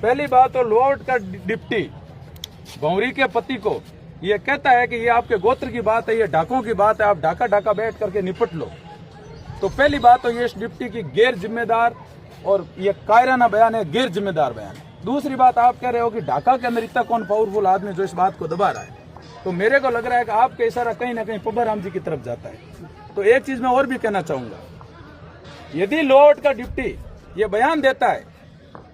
पहली बात तो लोअर्ट का डिप्टी भंवरी के पति को ये कहता है कि ये आपके गोत्र की बात है, ये डाकों की बात है, आप ढाका ढाका बैठ करके निपट लो। तो पहली बात तो ये इस डिप्टी की गैर जिम्मेदार और ये कायराना बयान है, गैर जिम्मेदार बयान है। दूसरी बात, आप कह रहे हो कि ढाका के अंदर इतना कौन पावरफुल आदमी जो इस बात को दबा रहा है, तो मेरे को लग रहा है कि आपका इशारा कहीं ना कहीं पब्बा राम जी की तरफ जाता है। तो एक चीज मैं और भी कहना चाहूंगा, यदि लोअर्ट का डिप्टी ये बयान देता है,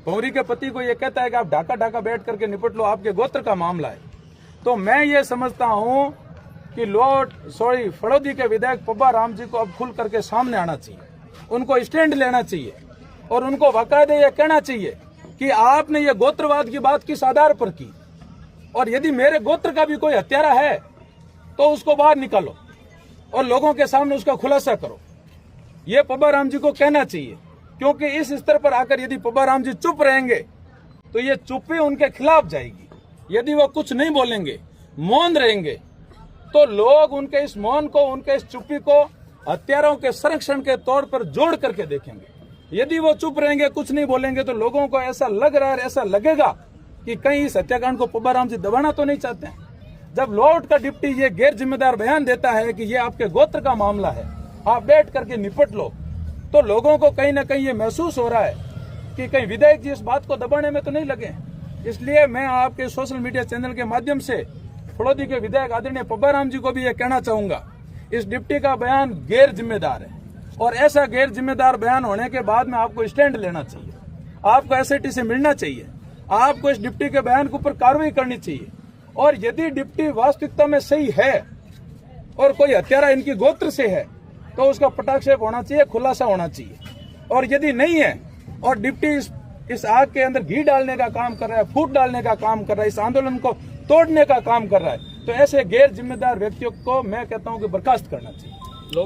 भंवरी के पति को ये कहता है कि आप ढाका ढाका बैठ करके निपट लो, आपके गोत्र का मामला है, तो मैं ये समझता हूं कि फड़ौदी के विधायक पब्बा राम जी को अब खुल करके सामने आना चाहिए, उनको स्टैंड लेना चाहिए और उनको बाकायदे ये कहना चाहिए कि आपने ये गोत्रवाद की बात किस आधार पर की, और यदि मेरे गोत्र का भी कोई हत्यारा है तो उसको बाहर निकालो और लोगों के सामने उसका खुलासा करो। ये पब्बा राम जी को कहना चाहिए, क्योंकि इस स्तर पर आकर यदि पब्बा राम जी चुप रहेंगे तो ये चुप्पी उनके खिलाफ जाएगी। यदि वो कुछ नहीं बोलेंगे, मौन रहेंगे, तो लोग उनके इस मौन को, उनके इस चुप्पी को हत्यारों के संरक्षण के तौर पर जोड़ करके देखेंगे। यदि वो चुप रहेंगे, कुछ नहीं बोलेंगे, तो लोगों को ऐसा लग रहा है, ऐसा लगेगा कि कहीं इस हत्याकांड को पब्बा राम जी दबाना तो नहीं चाहते हैं। जब लोअर्ट का डिप्टी ये गैर जिम्मेदार बयान देता है कि ये आपके गोत्र का मामला है, आप बैठ करके निपट लो, तो लोगों को कहीं ना कहीं ये महसूस हो रहा है कि कहीं विधायक जी इस बात को दबाने में तो नहीं लगे। इसलिए मैं आपके सोशल मीडिया चैनल के माध्यम से फड़ौदी के विधायक आदरणीय पब्बा राम जी को भी ये कहना चाहूंगा, इस डिप्टी का बयान गैर जिम्मेदार है और ऐसा गैर जिम्मेदार बयान होने के बाद में आपको स्टैंड लेना चाहिए, आपको एसआईटी से मिलना चाहिए, आपको इस डिप्टी के बयान के ऊपर कार्रवाई करनी चाहिए। और यदि डिप्टी वास्तविकता में सही है और कोई हत्यारा इनकी गोत्र से है तो उसका पटाक्षेप होना चाहिए, खुलासा होना चाहिए। और यदि नहीं है और डिप्टी इस आग के अंदर घी डालने का काम कर रहा है, फूट डालने का काम कर रहा है, इस आंदोलन को तोड़ने का काम कर रहा है, तो ऐसे गैर जिम्मेदार व्यक्तियों को मैं कहता हूं कि बर्खास्त करना चाहिए।